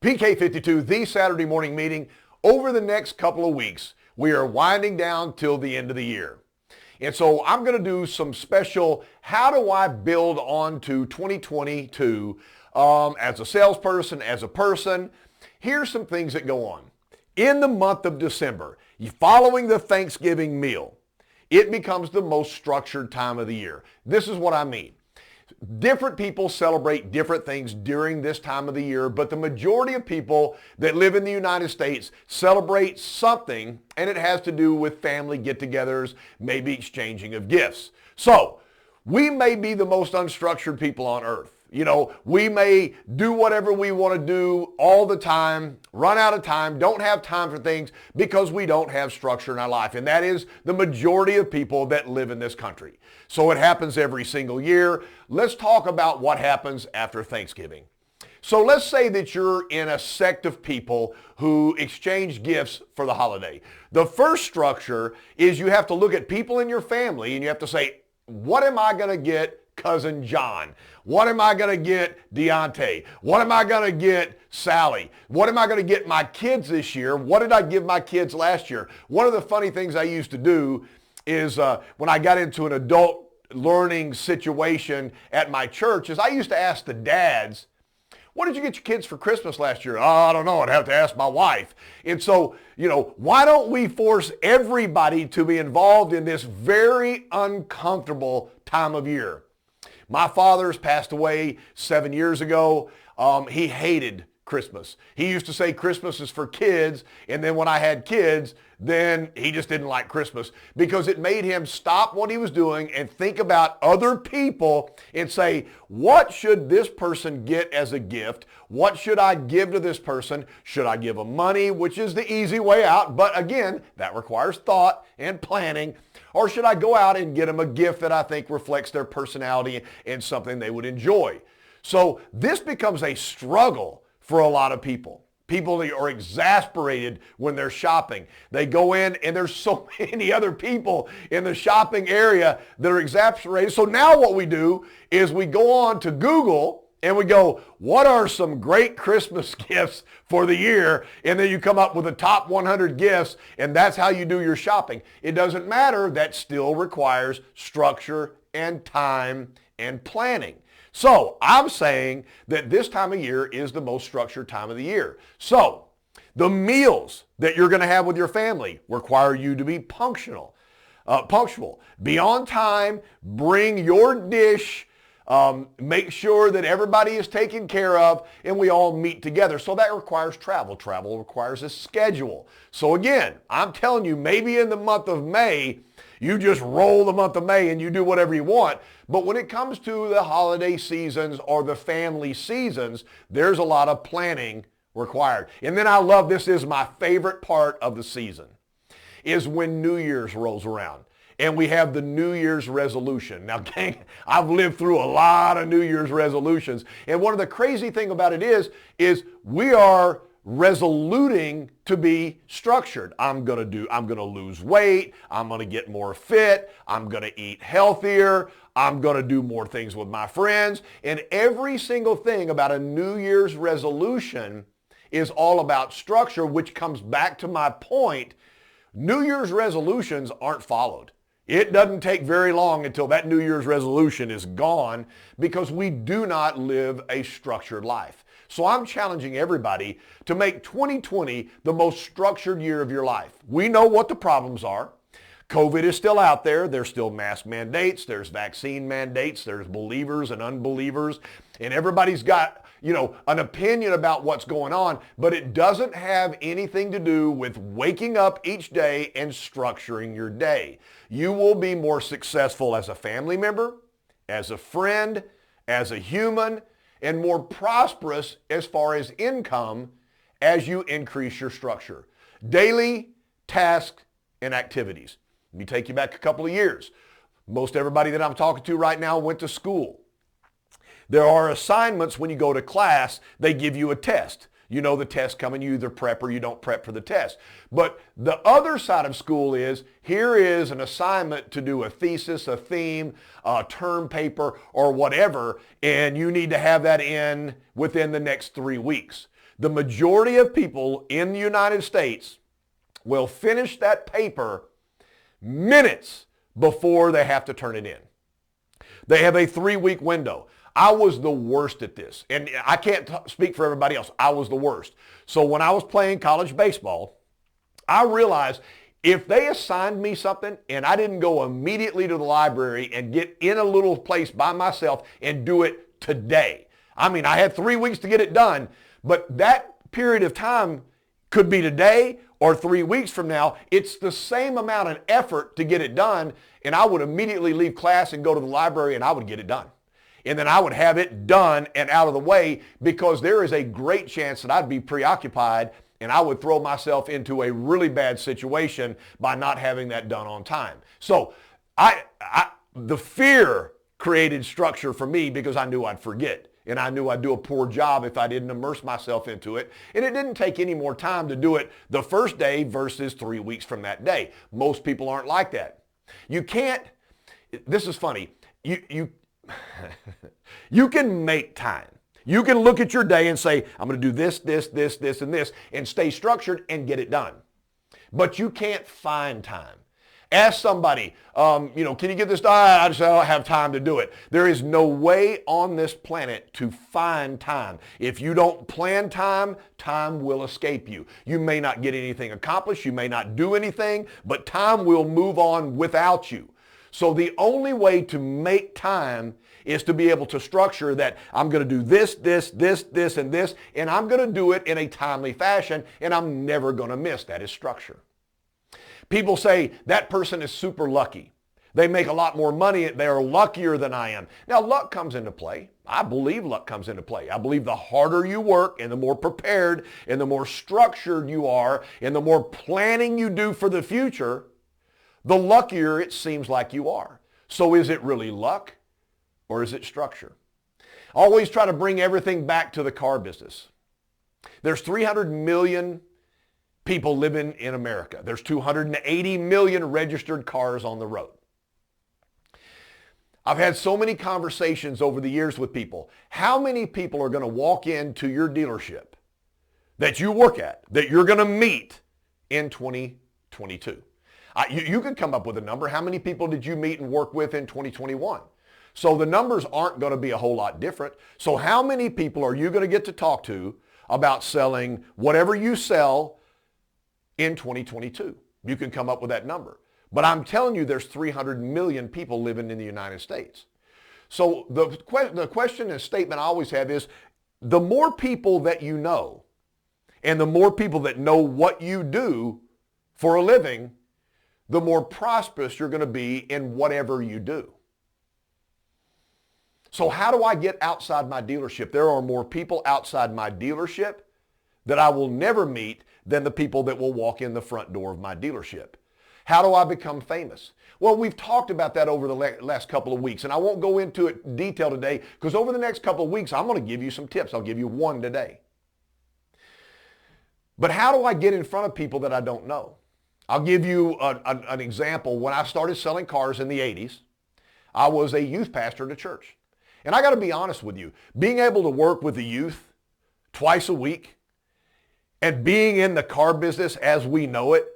PK52, the Saturday morning meeting. Over the next couple of weeks, we are winding down till the end of the year. And so I'm going to do some special, how do I build on to 2022 as a salesperson, as a person. Here's some things that go on. In the month of December, following the Thanksgiving meal, it becomes the most structured time of the year. This is what I mean. Different people celebrate different things during this time of the year, but the majority of people that live in the United States celebrate something, and it has to do with family get-togethers, maybe exchanging of gifts. So we may be the most unstructured people on earth. You know, we may do whatever we want to do all the time, run out of time, don't have time for things because we don't have structure in our life. And that is the majority of people that live in this country. So it happens every single year. Let's talk about what happens after Thanksgiving. So let's say that you're in a sect of people who exchange gifts for the holiday. The first structure is you have to look at people in your family and you have to say, what am I going to get Cousin John? What am I going to get Deontay? What am I going to get Sally? What am I going to get my kids this year? What did I give my kids last year? One of the funny things I used to do is when I got into an adult learning situation at my church is I used to ask the dads, what did you get your kids for Christmas last year? Oh, I don't know. I'd have to ask my wife. And so, why don't we force everybody to be involved in this very uncomfortable time of year? My father's passed away 7 years ago. He hated Christmas. He used to say Christmas is for kids, and then when I had kids, then he just didn't like Christmas because it made him stop what he was doing and think about other people and say, what should this person get as a gift? What should I give to this person? Should I give them money, which is the easy way out? But again, that requires thought and planning. Or should I go out and get them a gift that I think reflects their personality and something they would enjoy? So this becomes a struggle for a lot of people. People that are exasperated when they're shopping. They go in and there's so many other people in the shopping area that are exasperated. So now what we do is we go on to Google and we go, what are some great Christmas gifts for the year? And then you come up with the top 100 gifts, and that's how you do your shopping. It doesn't matter. That still requires structure and time and planning. So I'm saying that this time of year is the most structured time of the year. So the meals that you're going to have with your family require you to be punctual. Be on time, bring your dish, make sure that everybody is taken care of, and we all meet together. So that requires travel. Travel requires a schedule. So again, I'm telling you, maybe in the month of May, you just roll the month of May and you do whatever you want. But when it comes to the holiday seasons or the family seasons, there's a lot of planning required. And then I love, this is my favorite part of the season, is when New Year's rolls around. And we have the New Year's resolution. Now, gang, I've lived through a lot of New Year's resolutions. And one of the crazy thing about it is we are resoluting to be structured. I'm going to lose weight. I'm going to get more fit. I'm going to eat healthier. I'm going to do more things with my friends. And every single thing about a New Year's resolution is all about structure, which comes back to my point. New Year's resolutions aren't followed. It doesn't take very long until that New Year's resolution is gone because we do not live a structured life. So I'm challenging everybody to make 2020 the most structured year of your life. We know what the problems are. COVID is still out there. There's still mask mandates. There's vaccine mandates. There's believers and unbelievers. And everybody's got, an opinion about what's going on, but it doesn't have anything to do with waking up each day and structuring your day. You will be more successful as a family member, as a friend, as a human, and more prosperous as far as income as you increase your structure. Daily tasks and activities. Let me take you back a couple of years. Most everybody that I'm talking to right now went to school. There are assignments when you go to class, they give you a test. You know the test coming, you either prep or you don't prep for the test. But the other side of school is, here is an assignment to do a thesis, a theme, a term paper, or whatever, and you need to have that in within the next 3 weeks. The majority of people in the United States will finish that paper minutes before they have to turn it in. They have a 3-week window. I was the worst at this. And I can't speak for everybody else. I was the worst. So when I was playing college baseball, I realized if they assigned me something and I didn't go immediately to the library and get in a little place by myself and do it today. I mean, I had 3 weeks to get it done, but that period of time could be today or 3 weeks from now. It's the same amount of effort to get it done, and I would immediately leave class and go to the library and I would get it done. And then I would have it done and out of the way, because there is a great chance that I'd be preoccupied and I would throw myself into a really bad situation by not having that done on time. So the fear created structure for me because I knew I'd forget. And I knew I'd do a poor job if I didn't immerse myself into it. And it didn't take any more time to do it the first day versus 3 weeks from that day. Most people aren't like that. You can't, this is funny, you can make time. You can look at your day and say, I'm going to do this, this, this, this, and this, and stay structured and get it done. But you can't find time. Ask somebody, can you get this done? I just don't have time to do it. There is no way on this planet to find time. If you don't plan time, time will escape you. You may not get anything accomplished. You may not do anything, but time will move on without you. So the only way to make time is to be able to structure that I'm going to do this, this, this, this, and this, and I'm going to do it in a timely fashion, and I'm never going to miss. That is structure. People say that person is super lucky. They make a lot more money. They are luckier than I am. Now, luck comes into play. I believe luck comes into play. I believe the harder you work and the more prepared and the more structured you are and the more planning you do for the future, the luckier it seems like you are. So is it really luck or is it structure? Always try to bring everything back to the car business. There's 300 million people living in America. There's 280 million registered cars on the road. I've had so many conversations over the years with people. How many people are going to walk into your dealership that you work at, that you're going to meet in 2022? You can come up with a number. How many people did you meet and work with in 2021? So the numbers aren't going to be a whole lot different. So how many people are you going to get to talk to about selling whatever you sell in 2022? You can come up with that number. But I'm telling you, there's 300 million people living in the United States. So the question and statement I always have is, the more people that you know, and the more people that know what you do for a living, the more prosperous you're going to be in whatever you do. So how do I get outside my dealership? There are more people outside my dealership that I will never meet than the people that will walk in the front door of my dealership. How do I become famous? Well, we've talked about that over the last couple of weeks, and I won't go into it in detail today because over the next couple of weeks, I'm going to give you some tips. I'll give you one today. But how do I get in front of people that I don't know? I'll give you an example. When I started selling cars in the 80s, I was a youth pastor at a church. And I got to be honest with you, being able to work with the youth twice a week and being in the car business as we know it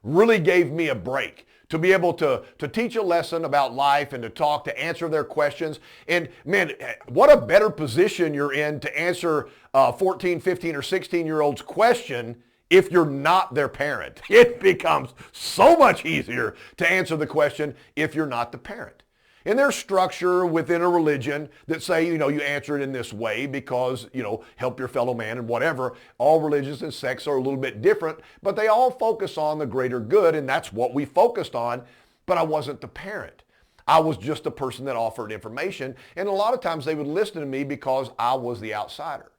really gave me a break to be able to teach a lesson about life and to talk, to answer their questions. And man, what a better position you're in to answer a 14, 15, or 16-year-old's question if you're not their parent. It becomes so much easier to answer the question if you're not the parent. And there's structure within a religion that say, you answer it in this way because, help your fellow man and whatever. All religions and sects are a little bit different, but they all focus on the greater good, and that's what we focused on. But I wasn't the parent. I was just a person that offered information, and a lot of times they would listen to me because I was the outsider.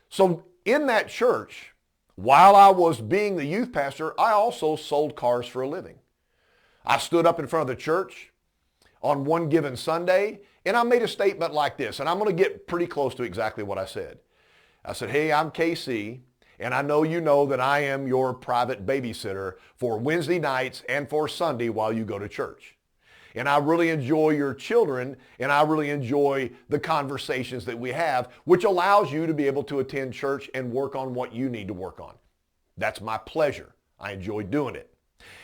So in that church, while I was being the youth pastor, I also sold cars for a living. I stood up in front of the church on one given Sunday, and I made a statement like this, and I'm going to get pretty close to exactly what I said. I said, hey, I'm KC, and I know you know that I am your private babysitter for Wednesday nights and for Sunday while you go to church. and I really enjoy your children, and I really enjoy the conversations that we have, which allows you to be able to attend church and work on what you need to work on. That's my pleasure. I enjoy doing it.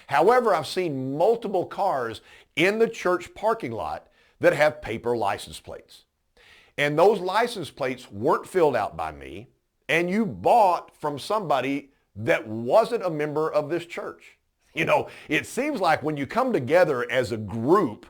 However, I've seen multiple cars in the church parking lot that have paper license plates. And those license plates weren't filled out by me, and you bought from somebody that wasn't a member of this church. You know, it seems like when you come together as a group,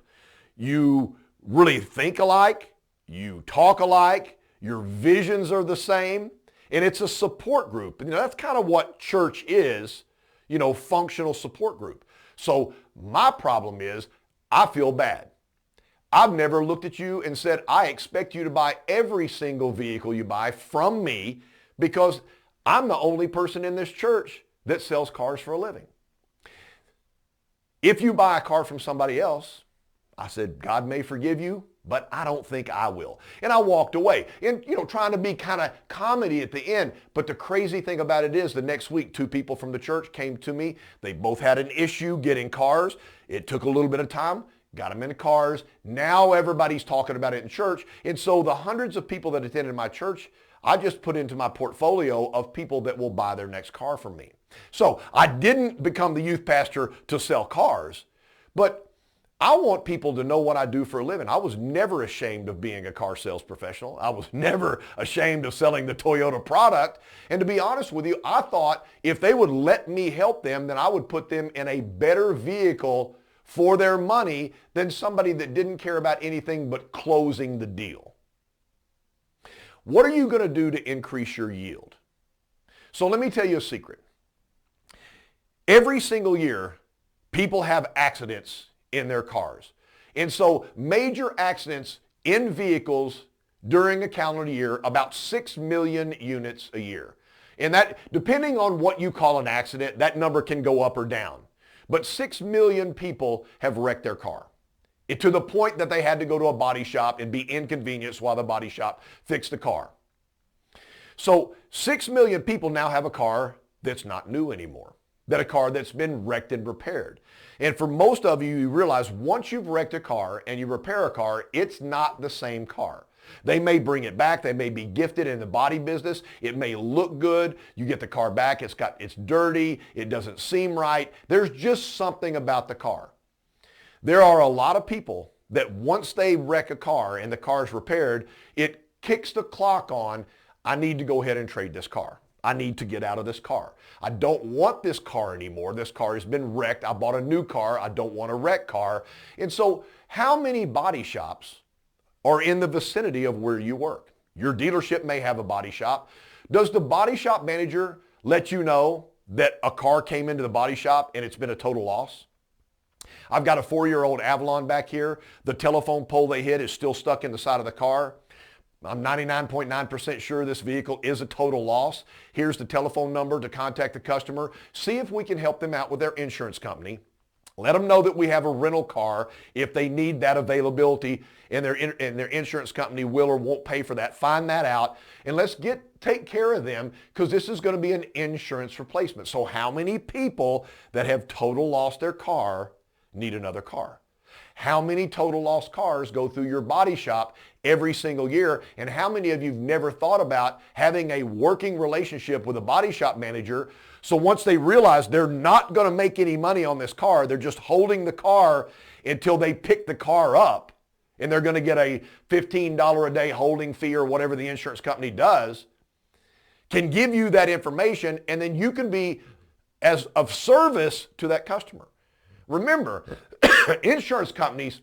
you really think alike, you talk alike, your visions are the same, and it's a support group. You know, that's kind of what church is, you know, functional support group. So my problem is I feel bad. I've never looked at you and said, I expect you to buy every single vehicle you buy from me because I'm the only person in this church that sells cars for a living. If you buy a car from somebody else, I said, God may forgive you, but I don't think I will. And I walked away and, you know, trying to be kind of comedy at the end. But the crazy thing about it is the next week, 2 people from the church came to me. They both had an issue getting cars. It took a little bit of time, got them into cars. Now everybody's talking about it in church. And so the hundreds of people that attended my church, I just put into my portfolio of people that will buy their next car from me. So I didn't become the youth pastor to sell cars, but I want people to know what I do for a living. I was never ashamed of being a car sales professional. I was never ashamed of selling the Toyota product. And to be honest with you, I thought if they would let me help them, then I would put them in a better vehicle for their money than somebody that didn't care about anything but closing the deal. What are you going to do to increase your yield? So let me tell you a secret. Every single year, people have accidents in their cars. And so major accidents in vehicles during a calendar year, about 6 million units a year. And that, depending on what you call an accident, that number can go up or down. But 6 million people have wrecked their car. To the point that they had to go to a body shop and be inconvenienced while the body shop fixed the car. So 6 million people now have a car that's not new anymore. That a car that's been wrecked and repaired. And for most of you, you realize once you've wrecked a car and you repair a car, it's not the same car. They may bring it back. They may be gifted in the body business. It may look good. You get the car back. It's dirty. It doesn't seem right. There's just something about the car. There are a lot of people that once they wreck a car and the car is repaired, it kicks the clock on, I need to go ahead and trade this car. I need to get out of this car. I don't want this car anymore. This car has been wrecked. I bought a new car. I don't want a wrecked car. And so how many body shops are in the vicinity of where you work? Your dealership may have a body shop. Does the body shop manager let you know that a car came into the body shop and it's been a total loss? I've got a 4-year-old Avalon back here. The telephone pole they hit is still stuck in the side of the car. I'm 99.9% sure this vehicle is a total loss. Here's the telephone number to contact the customer. See if we can help them out with their insurance company. Let them know that we have a rental car if they need that availability and their insurance company will or won't pay for that. Find that out and let's take care of them because this is going to be an insurance replacement. So how many people that have total lost their car need another car? How many total lost cars go through your body shop every single year? And how many of you have never thought about having a working relationship with a body shop manager? So once they realize they're not going to make any money on this car, they're just holding the car until they pick the car up and they're going to get a $15 a day holding fee or whatever the insurance company does, can give you that information and then you can be as of service to that customer. Remember, insurance companies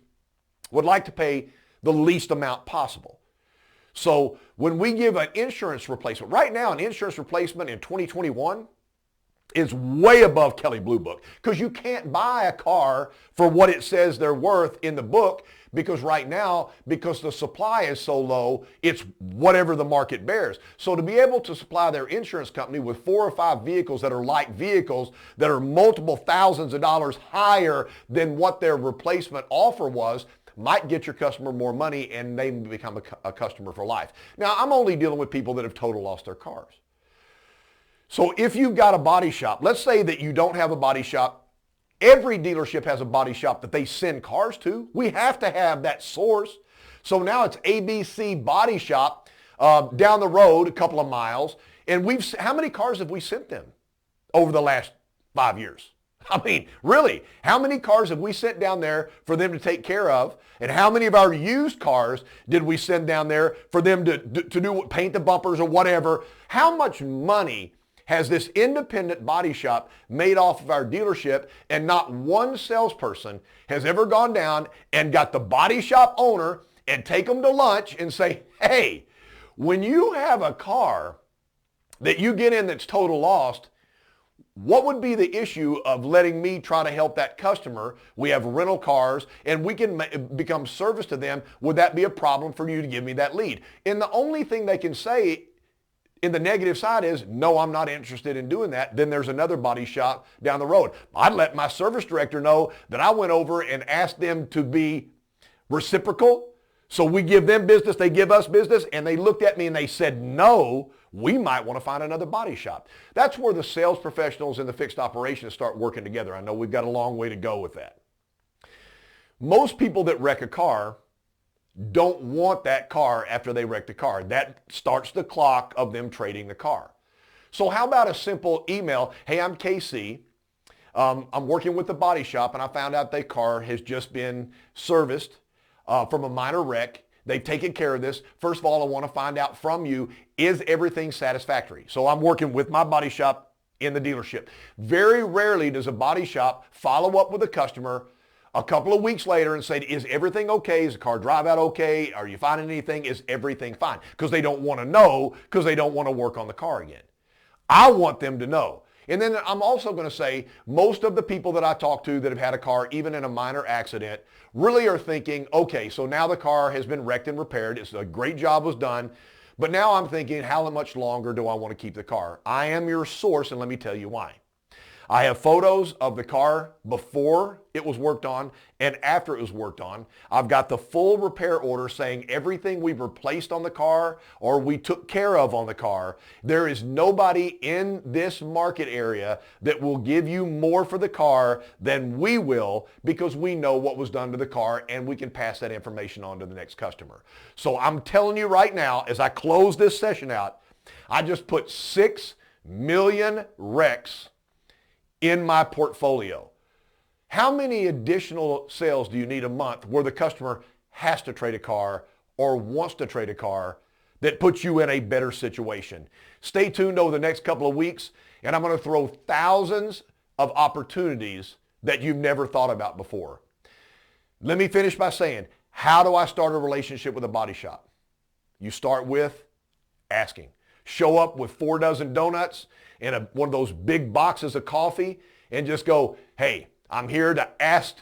would like to pay the least amount possible. So when we give an insurance replacement, right now an insurance replacement in 2021 is way above Kelley Blue Book because you can't buy a car for what it says they're worth in the book because right now, because the supply is so low, it's whatever the market bears. So to be able to supply their insurance company with 4 or 5 vehicles that are like vehicles that are multiple thousands of dollars higher than what their replacement offer was, might get your customer more money and they become a customer for life. Now, I'm only dealing with people that have total lost their cars. So if you've got a body shop, let's say that you don't have a body shop Every dealership has a body shop that they send cars to. We have to have that source. So now it's ABC Body Shop down the road a couple of miles. And how many cars have we sent them over the last 5 years? I mean, really, how many cars have we sent down there for them to take care of? And how many of our used cars did we send down there for them to do paint the bumpers or whatever? How much money has this independent body shop made off of our dealership, and not one salesperson has ever gone down and got the body shop owner and take them to lunch and say, hey, when you have a car that you get in that's total lost, what would be the issue of letting me try to help that customer? We have rental cars and we can become service to them. Would that be a problem for you to give me that lead? And the only thing they can say in the negative side is, no, I'm not interested in doing that. Then there's another body shop down the road. I'd let my service director know that I went over and asked them to be reciprocal. So we give them business, they give us business, and they looked at me and they said, no, we might want to find another body shop. That's where the sales professionals and the fixed operations start working together. I know we've got a long way to go with that. Most people that wreck a car don't want that car after they wreck the car. That starts the clock of them trading the car. So how about a simple email? Hey, I'm KC. I'm working with the body shop and I found out their car has just been serviced from a minor wreck. They've taken care of this. First of all, I want to find out from you, is everything satisfactory? So I'm working with my body shop in the dealership. Very rarely does a body shop follow up with a customer a couple of weeks later and say, is everything okay? Is the car drive out okay? Are you finding anything? Is everything fine? Because they don't want to know, because they don't want to work on the car again. I want them to know. And then I'm also going to say most of the people that I talk to that have had a car, even in a minor accident, really are thinking, okay, so now the car has been wrecked and repaired. It's a great job was done. But now I'm thinking, how much longer do I want to keep the car? I am your source, and let me tell you why. I have photos of the car before it was worked on and after it was worked on. I've got the full repair order saying everything we've replaced on the car or we took care of on the car. There is nobody in this market area that will give you more for the car than we will, because we know what was done to the car and we can pass that information on to the next customer. So I'm telling you right now, as I close this session out, I just put 6 million wrecks in my portfolio. How many additional sales do you need a month where the customer has to trade a car or wants to trade a car that puts you in a better situation? Stay tuned over the next couple of weeks, and I'm going to throw thousands of opportunities that you've never thought about before. Let me finish by saying, how do I start a relationship with a body shop? You start with asking. Show up with 4 dozen donuts and one of those big boxes of coffee and just go, hey, I'm here to ask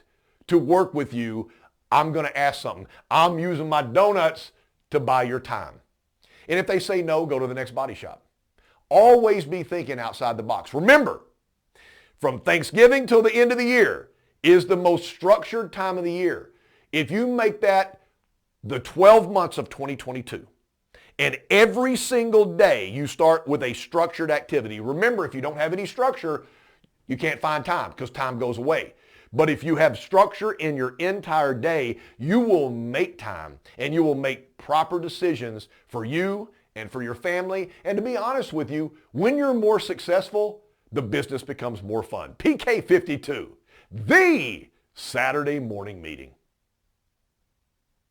to work with you. I'm going to ask something. I'm using my donuts to buy your time. And if they say no, go to the next body shop. Always be thinking outside the box. Remember, from Thanksgiving till the end of the year is the most structured time of the year. If you make that the 12 months of 2022, and every single day you start with a structured activity. Remember, if you don't have any structure, you can't find time because time goes away. But if you have structure in your entire day, you will make time and you will make proper decisions for you and for your family. And to be honest with you, when you're more successful, the business becomes more fun. PK52, the Saturday morning meeting.